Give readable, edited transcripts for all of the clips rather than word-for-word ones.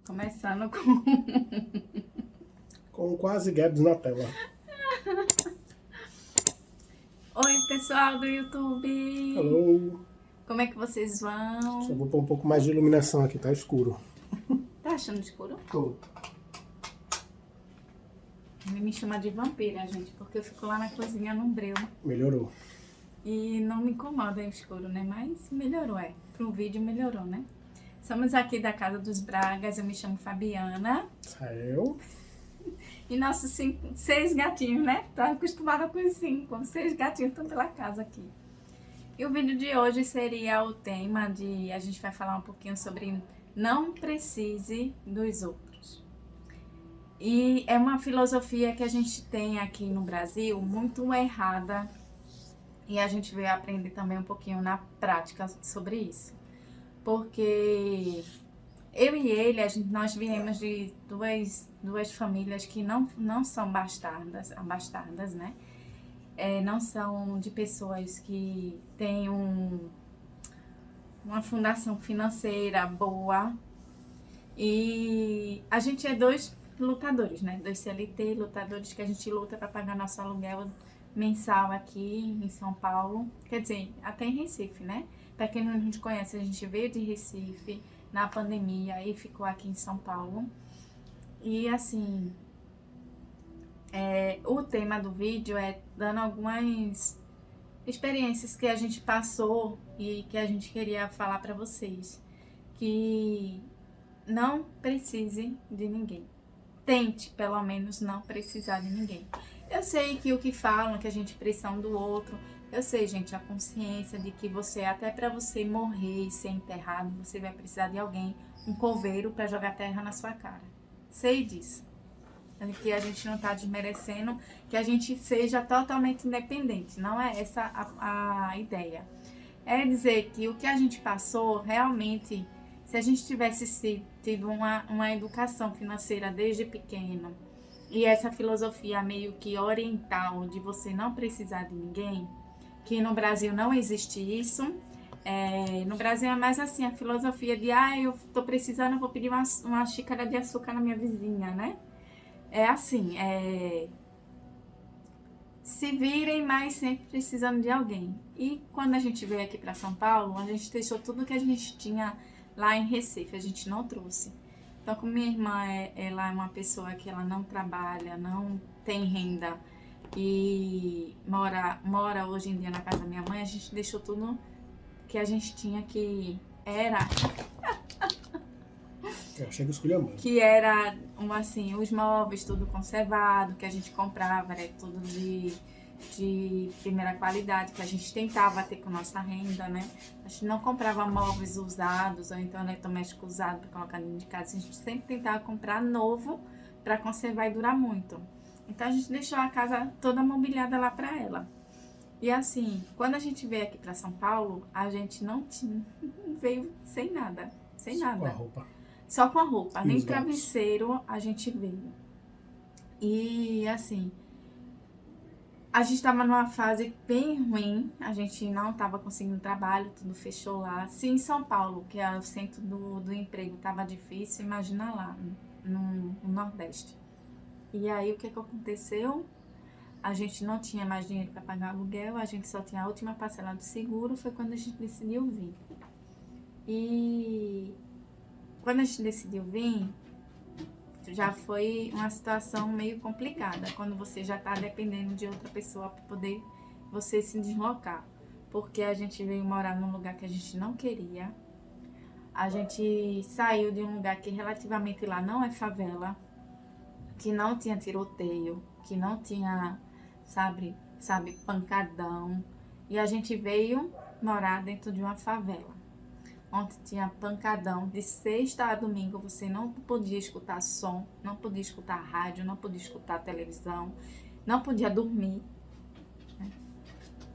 Começando com... Com quase Gabs na tela. Oi, pessoal do YouTube! Alô. Como é que vocês Só vão? vou pôr um pouco mais de iluminação aqui, tá escuro. Tá achando escuro? Tô. Ele me chama de vampira, gente, porque eu fico lá na cozinha no breu. Melhorou. E não me incomoda o escuro, né? Mas melhorou, Pro vídeo melhorou, né? Somos aqui da Casa dos Bragas, eu me chamo Fabiana. Saiu. E nossos 6 gatinhos, né? Tô acostumada com os 5, 6 gatinhos estão pela casa aqui. E o vídeo de hoje seria o tema de... A gente vai falar um pouquinho sobre não precise dos outros. E é uma filosofia que a gente tem aqui no Brasil muito errada. E a gente veio aprender também um pouquinho na prática sobre isso. Porque eu e ele, nós viemos de duas famílias que não são bastardas, né? Não são de pessoas que têm uma fundação financeira boa. E a gente é 2 lutadores, né? 2 CLT lutadores que a gente luta para pagar nosso aluguel mensal aqui em São Paulo. Quer dizer, até em Recife, né? Para quem não nos conhece, a gente veio de Recife na pandemia e ficou aqui em São Paulo. E assim, o tema do vídeo é dando algumas experiências que a gente passou e que a gente queria falar para vocês. Que não precise de ninguém. Tente, pelo menos, não precisar de ninguém. Eu sei que o que falam, que a gente precisa um do outro... Eu sei, gente, a consciência de que você, até para você morrer e ser enterrado, você vai precisar de alguém, um coveiro, para jogar terra na sua cara. Sei disso. Que a gente não tá desmerecendo, que a gente seja totalmente independente. Não é essa a ideia. É dizer que o que a gente passou, realmente, se a gente tivesse tido uma educação financeira desde pequeno, e essa filosofia meio que oriental de você não precisar de ninguém, que no Brasil não existe isso. No Brasil é mais assim, a filosofia de eu tô precisando, eu vou pedir uma xícara de açúcar na minha vizinha, né? É assim, se virem, mas sempre precisando de alguém. E quando a gente veio aqui para São Paulo, a gente deixou tudo que a gente tinha lá em Recife, a gente não trouxe. Então, como minha irmã ela é uma pessoa que ela não trabalha, não tem renda e mora hoje em dia na casa da minha mãe, a gente deixou tudo que a gente tinha, que era Chega esculhambando. que era assim, os móveis tudo conservado, que a gente comprava, era tudo de primeira qualidade, que a gente tentava ter com nossa renda, né? A gente não comprava móveis usados ou então eletrodoméstico usado para colocar dentro de casa, a gente sempre tentava comprar novo para conservar e durar muito. Então a gente deixou a casa toda mobiliada lá para ela. E assim, quando a gente veio aqui para São Paulo, a gente não tinha, veio sem nada, sem nada. Com a roupa. Só com a roupa, E nem os gatos. travesseiro a gente veio. E assim, a gente tava numa fase bem ruim, a gente não tava conseguindo trabalho, tudo fechou lá. Se em São Paulo, que é o centro do emprego, tava difícil, imagina lá, no Nordeste. E aí o que aconteceu? A gente não tinha mais dinheiro para pagar aluguel, a gente só tinha a última parcela do seguro, foi quando a gente decidiu vir. E quando a gente decidiu vir, já foi uma situação meio complicada, quando você já está dependendo de outra pessoa para poder você se deslocar. Porque a gente veio morar num lugar que a gente não queria, a gente saiu de um lugar que relativamente lá não é favela, que não tinha tiroteio, que não tinha, sabe, pancadão, e a gente veio morar dentro de uma favela, onde tinha pancadão, de sexta a domingo você não podia escutar som, não podia escutar rádio, não podia escutar televisão, não podia dormir, né?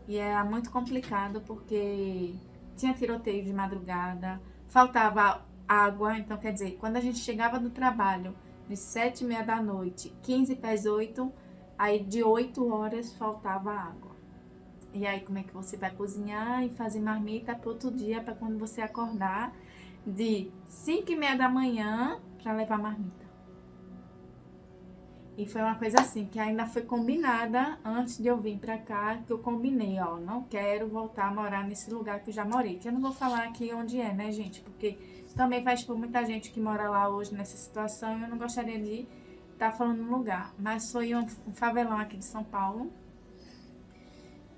E era muito complicado porque tinha tiroteio de madrugada, faltava água, então quer dizer, quando a gente chegava do trabalho de 7h30 da noite, 15 para as 8, aí de 8 horas faltava água. E aí como é que você vai cozinhar e fazer marmita para outro dia, para quando você acordar de 5h30 da manhã para levar marmita. E foi uma coisa assim, que ainda foi combinada antes de eu vir pra cá, que eu combinei, ó, não quero voltar a morar nesse lugar que eu já morei. Que eu não vou falar aqui onde é, né, gente? Porque também vai expor muita gente que mora lá hoje nessa situação e eu não gostaria de estar falando no lugar. Mas foi um favelão aqui de São Paulo.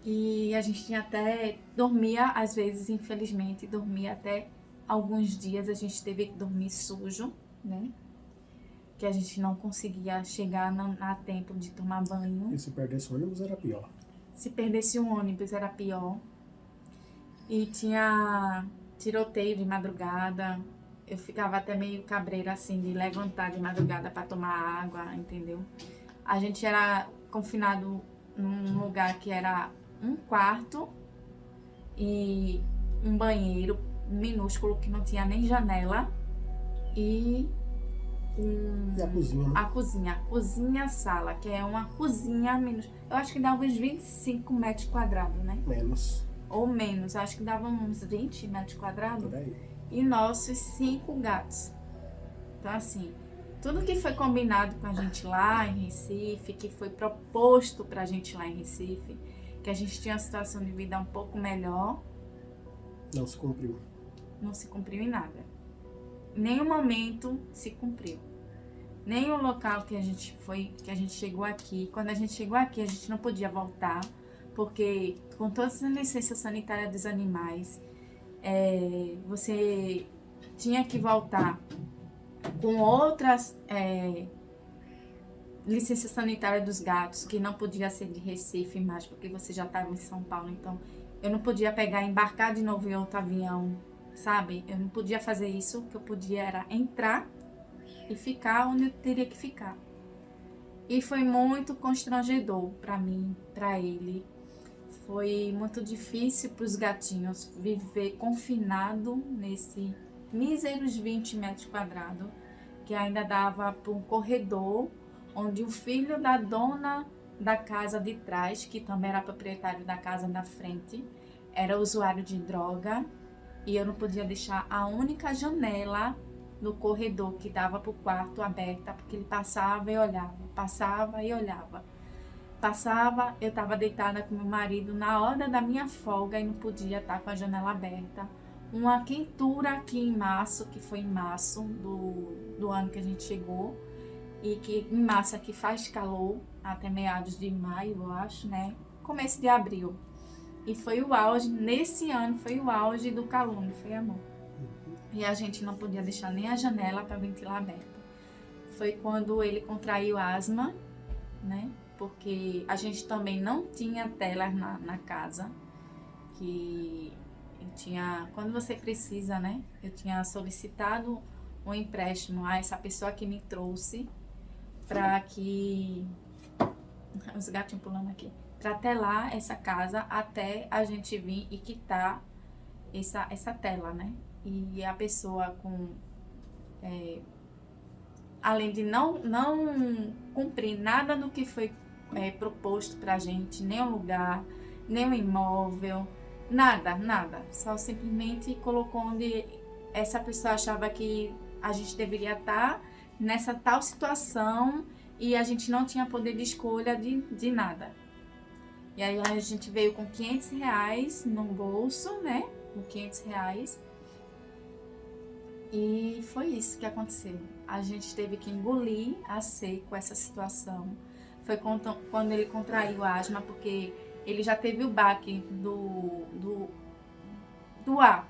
E a gente tinha até, dormia às vezes, infelizmente, dormia até alguns dias, a gente teve que dormir sujo, né? Que a gente não conseguia chegar a tempo de tomar banho. E se perdesse o ônibus era pior. Se perdesse um ônibus era pior. E tinha tiroteio de madrugada. Eu ficava até meio cabreira assim de levantar de madrugada para tomar água, entendeu? A gente era confinado num lugar que era um quarto e um banheiro minúsculo que não tinha nem janela e E a cozinha, né? a cozinha-sala, que é uma cozinha menos. Eu acho que dava uns 25 metros quadrados, né? Menos. Ou menos, acho que dava uns 20 metros quadrados. Por aí. E nossos 5 gatos. Então, assim, tudo que foi combinado com a gente lá em Recife, que foi proposto pra gente lá em Recife, que a gente tinha uma situação de vida um pouco melhor, Não se cumpriu. não se cumpriu em nada. Em nenhum momento se cumpriu. Nem o local que a gente foi, que a gente chegou aqui. Quando a gente chegou aqui, a gente não podia voltar, porque com todas as licenças sanitárias dos animais, você tinha que voltar com outras licenças sanitárias dos gatos, que não podia ser de Recife mais, porque você já estava em São Paulo. Então, eu não podia pegar e embarcar de novo em outro avião, sabe? Eu não podia fazer isso. O que eu podia era entrar e ficar onde eu teria que ficar. E foi muito constrangedor para mim, para ele. Foi muito difícil para os gatinhos viver confinado nesse míseros 20 metros quadrados, que ainda dava para um corredor onde o filho da dona da casa de trás, que também era proprietário da casa da frente, era usuário de droga. E eu não podia deixar a única janela no corredor que dava para o quarto aberta, porque ele passava e olhava, passava e olhava. Passava, eu estava deitada com meu marido na hora da minha folga e não podia estar com a janela aberta. Uma quentura aqui em março, que foi em março do ano que a gente chegou, e que em março aqui faz calor, até meados de maio, eu acho, né? Começo de abril. E foi o auge, nesse ano, foi o auge do calor, não foi, amor? E a gente não podia deixar nem a janela para ventilar aberta. Foi quando ele contraiu asma, né? Porque a gente também não tinha telas na casa, que eu tinha, quando você precisa, né? Eu tinha solicitado um empréstimo a essa pessoa que me trouxe para que... Os gatinhos pulando aqui. Para telar essa casa até a gente vir e quitar essa tela, né? E a pessoa com... além de não cumprir nada do que foi proposto pra gente, nem o lugar, nem o imóvel, nada. Só simplesmente colocou onde essa pessoa achava que a gente deveria estar nessa tal situação e a gente não tinha poder de escolha de nada. E aí a gente veio com R$500 no bolso, né? Com R$500. E foi isso que aconteceu. A gente teve que engolir a seco essa situação. Foi quando ele contraiu asma, porque ele já teve o baque do ar,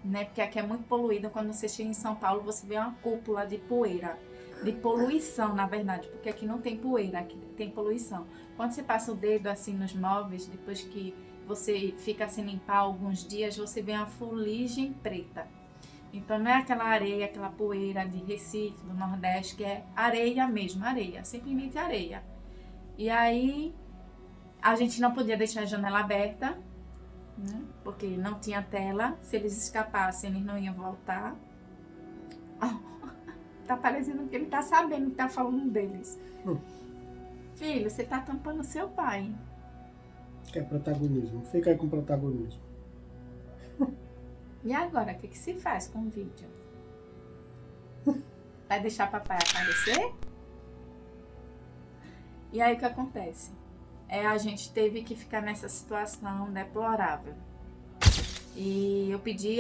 né? Porque aqui é muito poluído. Quando você chega em São Paulo, você vê uma cúpula de poeira. De poluição, na verdade, porque aqui não tem poeira, aqui tem poluição. Quando você passa o dedo assim nos móveis, depois que você fica sem limpar alguns dias, você vê uma fuligem preta. Então não é aquela areia, aquela poeira de Recife, do Nordeste, que é areia mesmo, areia, simplesmente areia. E aí a gente não podia deixar a janela aberta, né? Porque não tinha tela. Se eles escapassem, eles não iam voltar. Tá parecendo que ele tá sabendo que tá falando deles. Filho, você tá tampando seu pai. Quer protagonismo? Fica aí com protagonismo. E agora, o que se faz com o vídeo? Vai deixar papai aparecer? E aí o que acontece? A gente teve que ficar nessa situação deplorável. E eu pedi,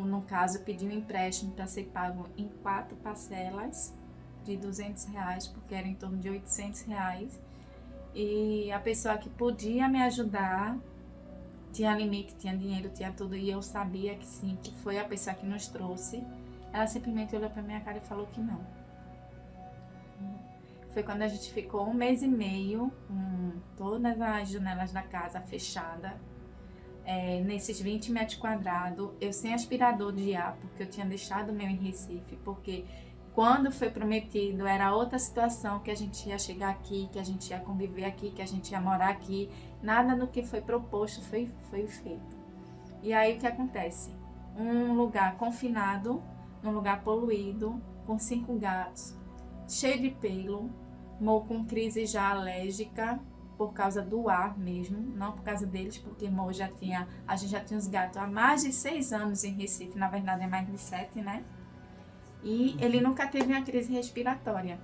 no caso, eu pedi um empréstimo para ser pago em 4 parcelas de R$ 200, porque era em torno de R$ 800. E a pessoa que podia me ajudar tinha limite, tinha dinheiro, tinha tudo, e eu sabia que sim, que foi a pessoa que nos trouxe. Ela simplesmente olhou pra minha cara e falou que não. Foi quando a gente ficou 1 mês e meio com todas as janelas da casa fechadas, nesses 20 metros quadrados, eu sem aspirador de ar, porque eu tinha deixado o meu em Recife, porque quando foi prometido era outra situação, que a gente ia chegar aqui, que a gente ia conviver aqui, que a gente ia morar aqui. Nada do que foi proposto foi feito. E aí o que acontece? Um lugar confinado, um lugar poluído, com 5 gatos, cheio de pelo, com crise já alérgica, por causa do ar mesmo, não por causa deles, porque a gente já tinha os gatos há mais de 6 anos em Recife, na verdade é mais de 7, né? E ele nunca teve uma crise respiratória.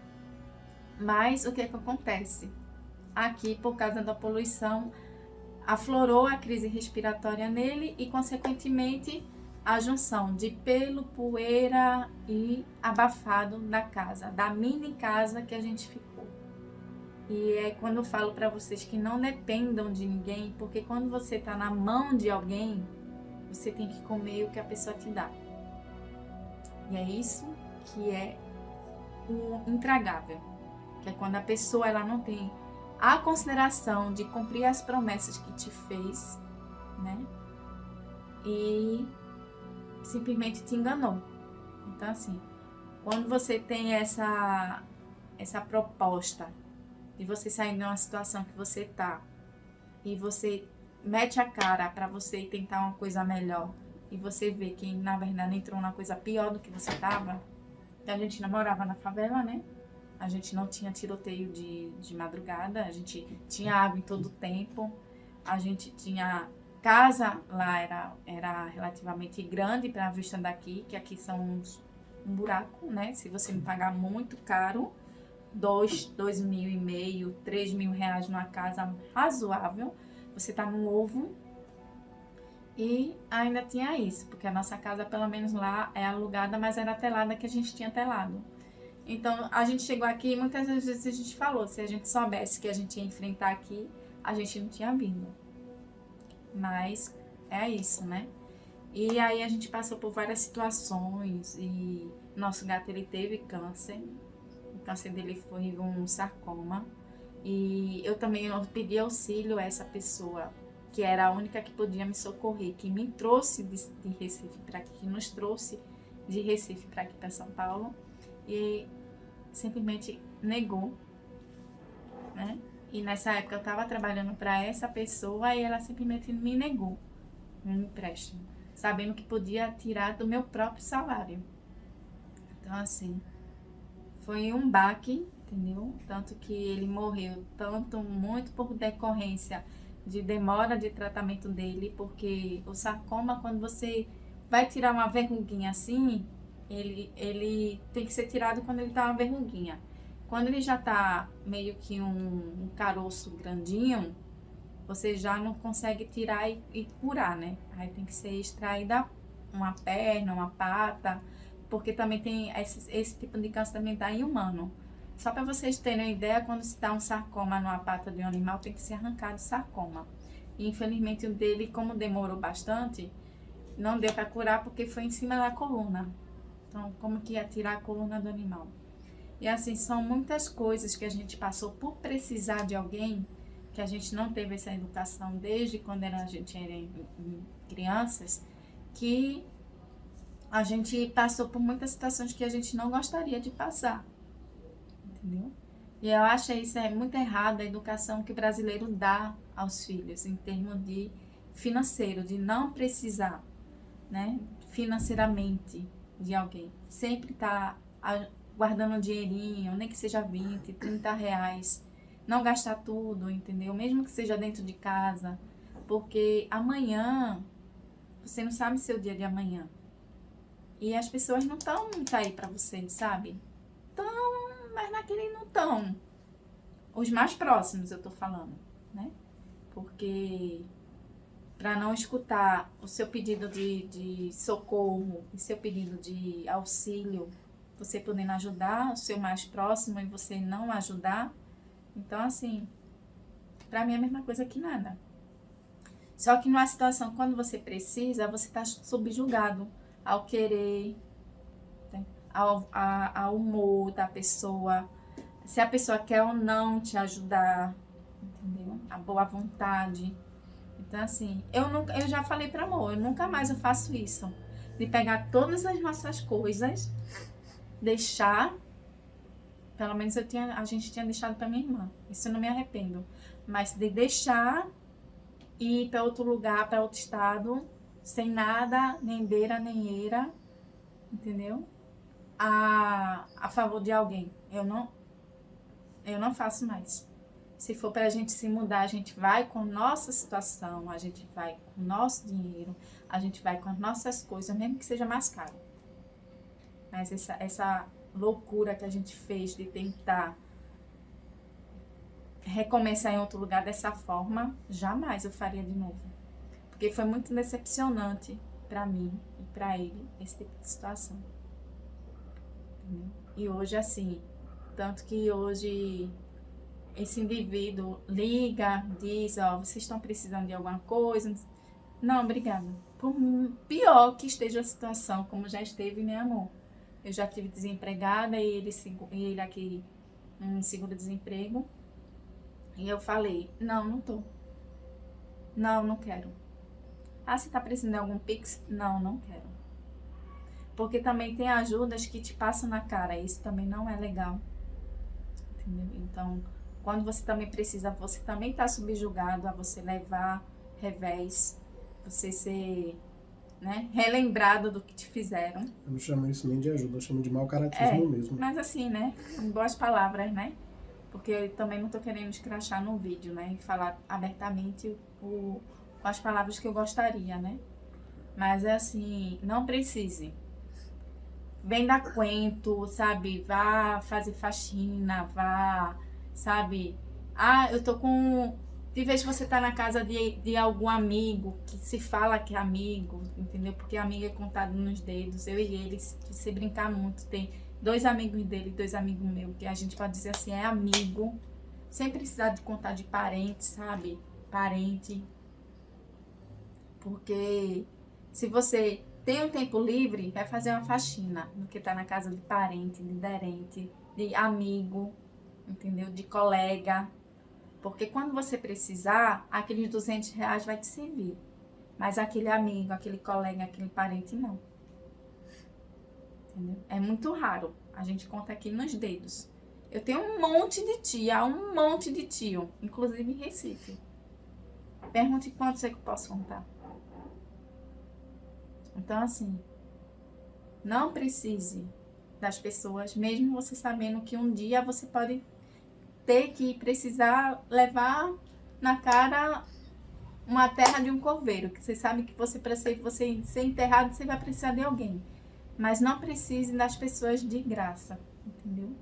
Mas o que acontece? Aqui, por causa da poluição, aflorou a crise respiratória nele e, consequentemente, a junção de pelo, poeira e abafado da casa, da mini casa que a gente ficou. E é quando eu falo para vocês que não dependam de ninguém, porque quando você está na mão de alguém, você tem que comer o que a pessoa te dá. E é isso que é o intragável, que é quando a pessoa ela não tem a consideração de cumprir as promessas que te fez, né? E simplesmente te enganou. Então, assim, quando você tem essa proposta de você sair de uma situação que você tá e você mete a cara para você tentar uma coisa melhor e você vê que, na verdade, entrou numa coisa pior do que você tava, que a gente namorava na favela, né? A gente não tinha tiroteio de madrugada, a gente tinha água em todo o tempo, a gente tinha casa lá, era relativamente grande para a vista daqui, que aqui são um buraco, né? Se você me pagar muito caro, 2.500, 3.000 reais numa casa razoável, você tá no ovo. E ainda tinha isso, porque a nossa casa, pelo menos lá, é alugada, mas era telada, que a gente tinha telado. Então, a gente chegou aqui e muitas vezes a gente falou, se a gente soubesse que a gente ia enfrentar aqui, a gente não tinha vindo. Mas é isso, né? E aí a gente passou por várias situações e nosso gato, ele teve câncer. O câncer dele foi um sarcoma. E eu também pedi auxílio a essa pessoa, que era a única que podia me socorrer, que me trouxe de Recife para aqui, que nos trouxe de Recife para aqui, para São Paulo. E simplesmente negou, né? E nessa época eu estava trabalhando para essa pessoa e ela simplesmente me negou um empréstimo, sabendo que podia tirar do meu próprio salário. Então, assim, foi um baque, entendeu? Tanto que ele morreu, muito por decorrência de demora de tratamento dele, porque o sarcoma, quando você vai tirar uma verruguinha assim, ele tem que ser tirado quando ele tá uma verruguinha. Quando ele já tá meio que um caroço grandinho, você já não consegue tirar e curar, né? Aí tem que ser extraída uma perna, uma pata, porque também tem esse tipo de câncer também tá em humano. Só para vocês terem uma ideia, quando se dá um sarcoma numa pata de um animal, tem que ser arrancado o sarcoma. E infelizmente o dele, como demorou bastante, não deu para curar porque foi em cima da coluna. Então, como que ia tirar a coluna do animal? E assim, são muitas coisas que a gente passou por precisar de alguém, que a gente não teve essa educação desde quando a gente era crianças, que a gente passou por muitas situações que a gente não gostaria de passar. Entendeu? E eu acho isso muito errado, a educação que o brasileiro dá aos filhos, em termos de financeiro, de não precisar, né, financeiramente de alguém. Sempre tá guardando um dinheirinho, nem que seja 20, 30 reais. Não gastar tudo, entendeu? Mesmo que seja dentro de casa. Porque amanhã, você não sabe seu dia de amanhã. E as pessoas não estão aí pra você, sabe? mas naquele não tão. Os mais próximos eu tô falando, né? Porque para não escutar o seu pedido de socorro e seu pedido de auxílio, você podendo ajudar o seu mais próximo e você não ajudar. Então, assim, para mim é a mesma coisa que nada. Só que numa situação, quando você precisa, você está subjugado ao querer, né? ao humor da pessoa, se a pessoa quer ou não te ajudar, entendeu? A boa vontade. Então, assim, eu já falei para amor, eu nunca mais eu faço isso. De pegar todas as nossas coisas, deixar, pelo menos a gente tinha deixado para minha irmã. Isso eu não me arrependo. Mas de deixar e ir para outro lugar, para outro estado, sem nada, nem beira, nem eira, entendeu? A favor de alguém. Eu não faço mais. Se for pra gente se mudar, a gente vai com nossa situação, a gente vai com nosso dinheiro, a gente vai com as nossas coisas, mesmo que seja mais caro. Mas essa loucura que a gente fez de tentar recomeçar em outro lugar dessa forma, jamais eu faria de novo. Porque foi muito decepcionante pra mim e pra ele, esse tipo de situação. Entendeu? E hoje, assim, tanto que hoje esse indivíduo liga, diz, ó, vocês estão precisando de alguma coisa? Não, obrigada. Por pior que esteja a situação, como já esteve, meu amor. Eu já tive desempregada e ele aqui um seguro-desemprego. E eu falei, não tô. Não quero. Ah, você tá precisando de algum Pix? Não quero. Porque também tem ajudas que te passam na cara. Isso também não é legal. Entendeu? Então, quando você também precisa, você também está subjugado a você levar revés, você ser, né, relembrado do que te fizeram. Eu não chamo isso nem de ajuda, eu chamo de mau caratismo mesmo. Mas assim, né, em boas palavras, né? Porque eu também não tô querendo escrachar no vídeo, né, e falar abertamente com as palavras que eu gostaria, né? Mas é assim, não precise. Venda cuento, sabe? Vá fazer faxina, vá, sabe? Ah, eu tô com... De vez que você tá na casa de algum amigo, que se fala que é amigo, entendeu? Porque amigo é contado nos dedos. Eu e ele, se brincar muito, tem 2 amigos dele, 2 amigos meus, que a gente pode dizer assim, é amigo. Sem precisar de contar de parente, sabe? Parente. Porque se você tem um tempo livre, vai fazer uma faxina, do que tá na casa de parente, de derente, de amigo, entendeu? De colega. Porque quando você precisar, aqueles R$ 200 vai te servir. Mas aquele amigo, aquele colega, aquele parente, não. Entendeu? É muito raro. A gente conta aqui nos dedos. Eu tenho um monte de tia, um monte de tio, inclusive em Recife. Pergunte quantos é que eu posso contar. Então, assim, não precise das pessoas, mesmo você sabendo que um dia você pode ter que precisar levar na cara uma terra de um coveiro, que você sabe que você, para você ser enterrado, você vai precisar de alguém. Mas não precise das pessoas de graça, entendeu?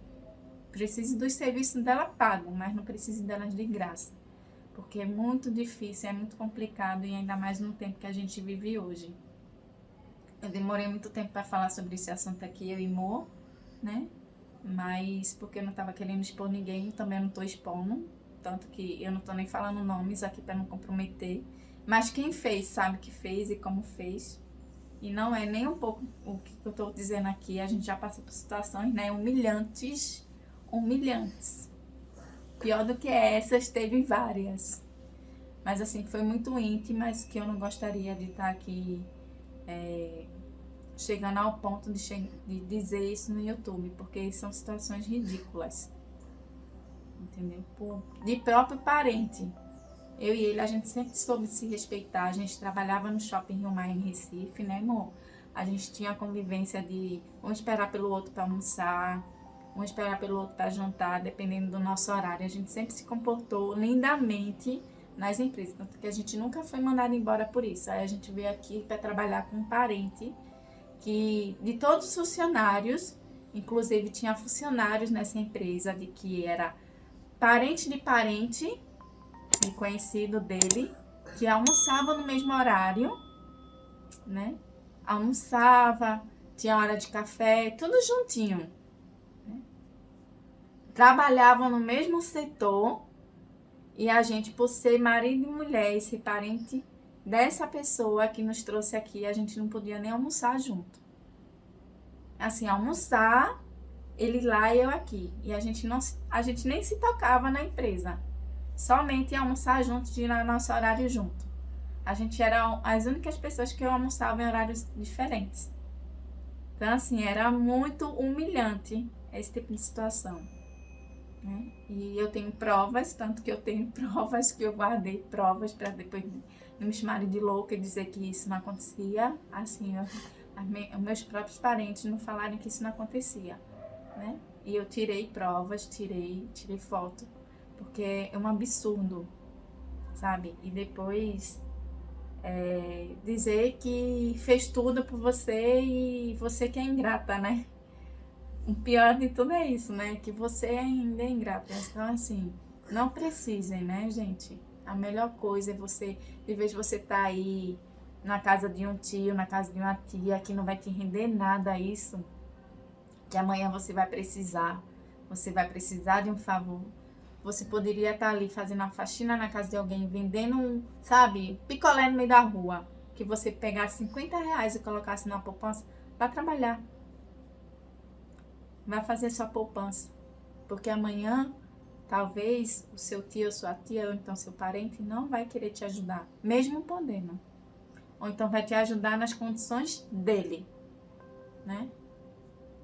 Precise dos serviços dela pago, mas não precise delas de graça. Porque é muito difícil, é muito complicado, e ainda mais no tempo que a gente vive hoje. Eu demorei muito tempo para falar sobre esse assunto aqui, eu e Mo, né? Mas porque eu não tava querendo expor ninguém, também eu não tô expondo. Tanto que eu não tô nem falando nomes aqui para não comprometer. Mas quem fez sabe que fez e como fez. E não é nem um pouco o que eu tô dizendo aqui. A gente já passou por situações, né, humilhantes. Pior do que essas, teve várias. Mas assim, foi muito íntimas que eu não gostaria de estar aqui chegando ao ponto de dizer isso no YouTube, porque são situações ridículas, entendeu? De próprio parente. Eu e ele, a gente sempre soube se respeitar. A gente trabalhava no Shopping Rio Mar em Recife, né, amor? A gente tinha a convivência de um esperar pelo outro para almoçar, um esperar pelo outro para jantar, dependendo do nosso horário. A gente sempre se comportou lindamente nas empresas, tanto que a gente nunca foi mandado embora por isso. Aí a gente veio aqui para trabalhar com um parente que, de todos os funcionários, Inclusive, tinha funcionários nessa empresa de que era parente de conhecido dele, que almoçava no mesmo horário, né? Almoçava, tinha hora de café, tudo juntinho. Né? Trabalhavam no mesmo setor e a gente, por ser marido e mulher e ser parente dessa pessoa que nos trouxe aqui, a gente não podia nem almoçar junto. Assim, almoçar, ele lá e eu aqui. E a gente nem se tocava na empresa. Somente almoçar junto, de ir no nosso horário junto. A gente era as únicas pessoas que almoçavam em horários diferentes. Então, assim, era muito humilhante esse tipo de situação. Né? E eu tenho provas, tanto que eu tenho provas que eu guardei provas para depois não me chamarem de louca e dizer que isso não acontecia. Assim, os meus próprios parentes não falarem que isso não acontecia. Né? E eu tirei provas, tirei foto, porque é um absurdo, sabe? E depois dizer que fez tudo por você e você que é ingrata, né? O pior de tudo é isso, né? Que você ainda é ingrata. Então, assim, não precisem, né, gente? A melhor coisa é você, de vez de você estar aí na casa de um tio, na casa de uma tia, que não vai te render nada isso, que amanhã você vai precisar de um favor. Você poderia estar ali fazendo a faxina na casa de alguém, vendendo, sabe, picolé no meio da rua, que você pegasse 50 reais e colocasse na poupança para trabalhar. Vai fazer sua poupança, porque amanhã, talvez, o seu tio ou sua tia, ou então seu parente, não vai querer te ajudar, mesmo podendo. Ou então vai te ajudar nas condições dele, né?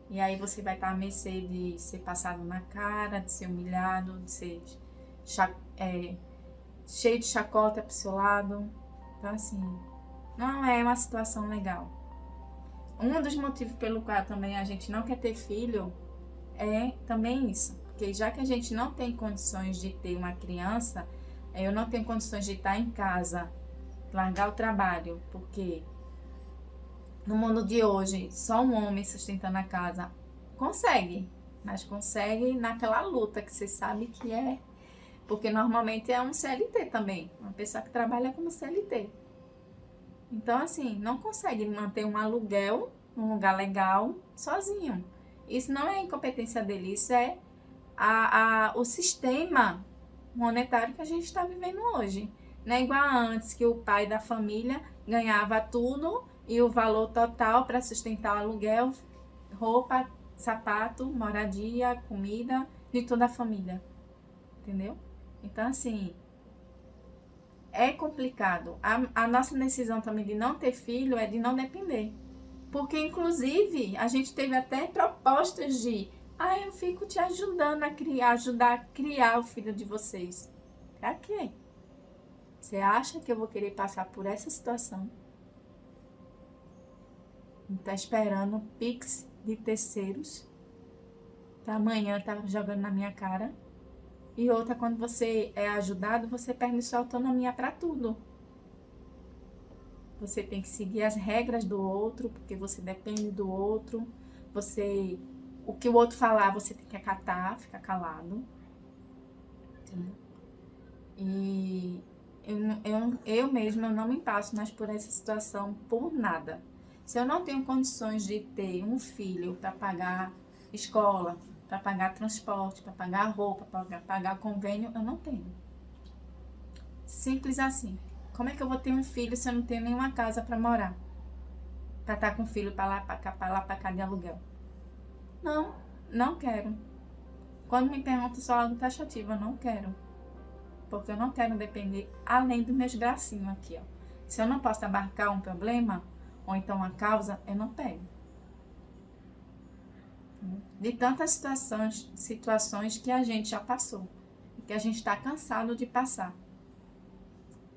E aí você vai estar à mercê de ser passado na cara, de ser humilhado, de ser cheio de chacota pro seu lado. Então, assim, não é uma situação legal. Um dos motivos pelo qual também a gente não quer ter filho é também isso. Porque já que a gente não tem condições de ter uma criança, eu não tenho condições de estar em casa, largar o trabalho, porque no mundo de hoje, só um homem sustentando a casa consegue, mas consegue naquela luta que você sabe que é, porque normalmente é um CLT também, uma pessoa que trabalha como CLT. Então, assim, não consegue manter um aluguel num lugar legal sozinho. Isso não é incompetência dele, isso é o sistema monetário que a gente está vivendo hoje. Não é igual a antes, que o pai da família ganhava tudo e o valor total para sustentar o aluguel, roupa, sapato, moradia, comida de toda a família. Entendeu? Então, assim, é complicado. A nossa decisão também de não ter filho é de não depender. Porque, inclusive, a gente teve até propostas de eu fico te ajudando a criar, ajudar a criar o filho de vocês. Pra quê? Você acha que eu vou querer passar por essa situação? Tá esperando Pix de terceiros pra amanhã tá jogando na minha cara. E outra, quando você é ajudado, você perde sua autonomia para tudo. Você tem que seguir as regras do outro, porque você depende do outro. O que o outro falar, você tem que acatar, ficar calado. Entendeu? E eu mesma não me passo mais por essa situação por nada. Se eu não tenho condições de ter um filho para pagar escola, para pagar transporte, para pagar roupa, para pagar convênio, eu não tenho. Simples assim. Como é que eu vou ter um filho se eu não tenho nenhuma casa para morar? Para estar com o filho para lá, para cá de aluguel? Não quero. Quando me perguntam só algo taxativo, eu não quero. Porque eu não quero depender além dos meus bracinhos aqui, ó. Se eu não posso abarcar um problema, ou então uma causa, eu não pego. De tantas situações que a gente já passou, que a gente está cansado de passar.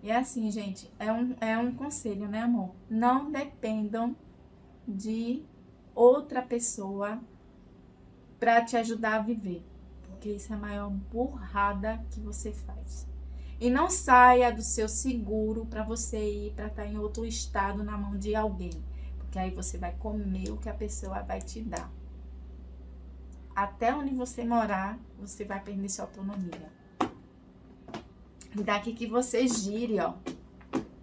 E é assim, gente, é um conselho, né, amor? Não dependam de outra pessoa para te ajudar a viver, porque isso é a maior burrada que você faz. E não saia do seu seguro para você ir para estar em outro estado na mão de alguém, porque aí você vai comer o que a pessoa vai te dar. até onde você morar, você vai perder sua autonomia. E daqui que você gire, ó.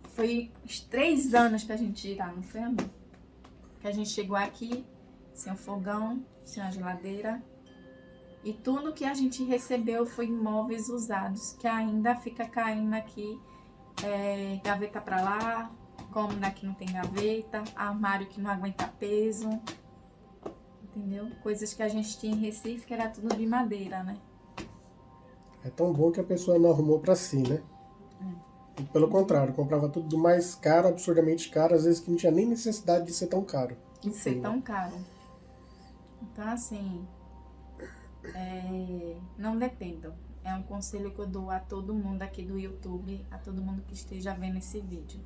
Foi uns 3 anos pra gente girar, não foi, amor? Que a gente chegou aqui sem um fogão, sem uma geladeira. E tudo que a gente recebeu foi imóveis usados, que ainda fica caindo aqui. Gaveta pra lá, cômoda que não tem gaveta, armário que não aguenta peso. Entendeu? Coisas que a gente tinha em Recife, que era tudo de madeira, né? É tão bom que a pessoa não arrumou pra si, né? E pelo contrário, comprava tudo do mais caro, absurdamente caro, às vezes que não tinha nem necessidade de ser tão caro. De ser tão caro. Então, assim, não dependam. É um conselho que eu dou a todo mundo aqui do YouTube, a todo mundo que esteja vendo esse vídeo.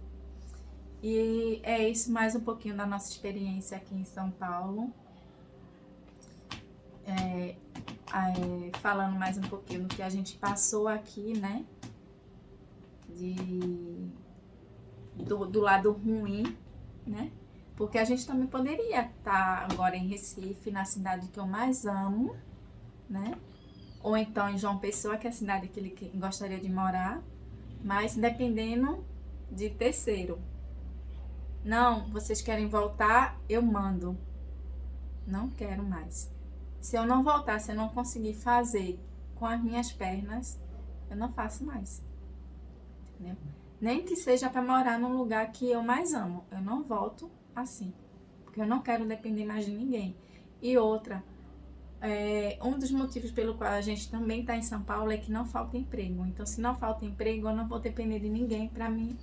E é isso, mais um pouquinho da nossa experiência aqui em São Paulo. Falando mais um pouquinho do que a gente passou aqui, né? Do lado ruim, né? Porque a gente também poderia estar agora em Recife, na cidade que eu mais amo, né? Ou então em João Pessoa, que é a cidade que ele gostaria de morar, mas dependendo de terceiro. Não, vocês querem voltar, eu mando. Não quero mais. Se eu não voltar, se eu não conseguir fazer com as minhas pernas, eu não faço mais. Entendeu? Nem que seja para morar num lugar que eu mais amo. Eu não volto assim. Porque eu não quero depender mais de ninguém. E outra, um dos motivos pelo qual a gente também está em São Paulo é que não falta emprego. Então, se não falta emprego, eu não vou depender de ninguém para mim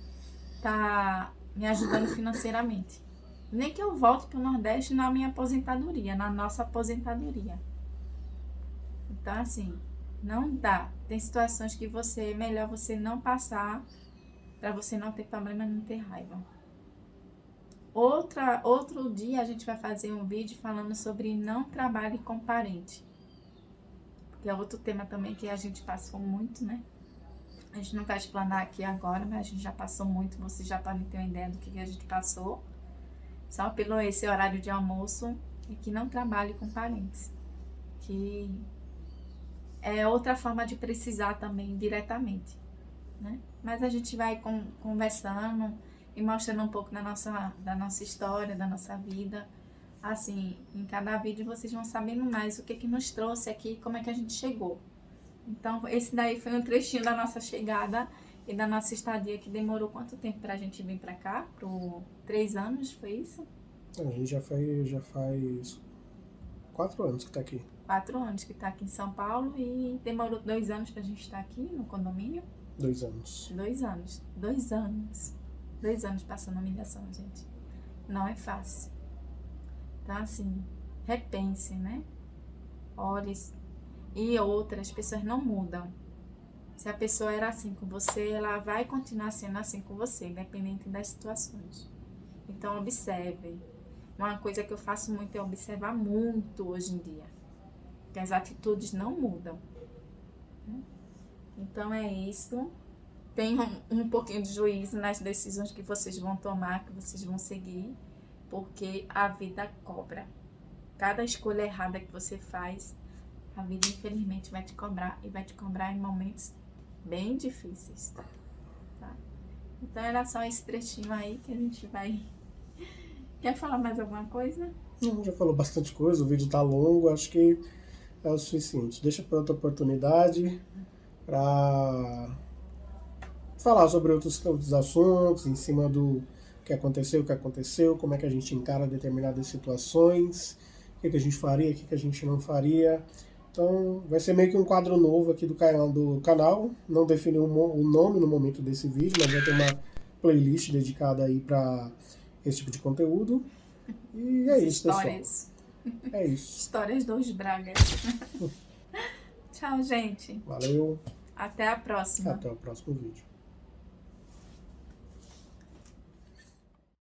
estar me ajudando financeiramente. Nem que eu volte para o Nordeste na minha aposentadoria, na nossa aposentadoria. Então, assim, não dá. Tem situações que é melhor você não passar para você não ter problema, não ter raiva. Outro dia a gente vai fazer um vídeo falando sobre não trabalhe com parente. Que é outro tema também que a gente passou muito, né? A gente não vai explanar aqui agora, mas a gente já passou muito. Vocês já podem ter uma ideia do que a gente passou. Só pelo esse horário de almoço. E que não trabalhe com parentes. Que é outra forma de precisar também diretamente, né? Mas a gente vai conversando e mostrando um pouco da nossa história, da nossa vida. Assim, em cada vídeo vocês vão sabendo mais o que nos trouxe aqui, como é que a gente chegou. Então, esse daí foi um trechinho da nossa chegada e da nossa estadia, que demorou quanto tempo pra gente vir pra cá? 3 anos, foi isso? A gente já faz 4 anos que tá aqui. 4 anos que tá aqui em São Paulo e demorou 2 anos pra gente estar aqui no condomínio. 2 anos. 2 anos. 2 anos. 2 anos passando humilhação, gente. Não é fácil. Então, assim, repense, né? Olhe. E outras pessoas não mudam. Se a pessoa era assim com você, ela vai continuar sendo assim com você, independente das situações. Então, observe. Uma coisa que eu faço muito é observar muito hoje em dia. Que as atitudes não mudam. Então, é isso. Tenham um pouquinho de juízo nas decisões que vocês vão tomar, que vocês vão seguir. Porque a vida cobra. Cada escolha errada que você faz, a vida infelizmente vai te cobrar. E vai te cobrar em momentos bem difíceis. Tá? Então era só esse trechinho aí que a gente vai... Quer falar mais alguma coisa? Não, já falou bastante coisa, o vídeo tá longo, acho que é o suficiente. Deixa para outra oportunidade para falar sobre outros assuntos, em cima do que aconteceu, como é que a gente encara determinadas situações, o que a gente faria, o que a gente não faria. Então vai ser meio que um quadro novo aqui do canal. Não defini o nome no momento desse vídeo, mas vai ter uma playlist dedicada aí para esse tipo de conteúdo. E é isso, Histórias. pessoal. É isso. Histórias dos Bragas. Tchau, gente. Valeu. Até a próxima. Até o próximo vídeo.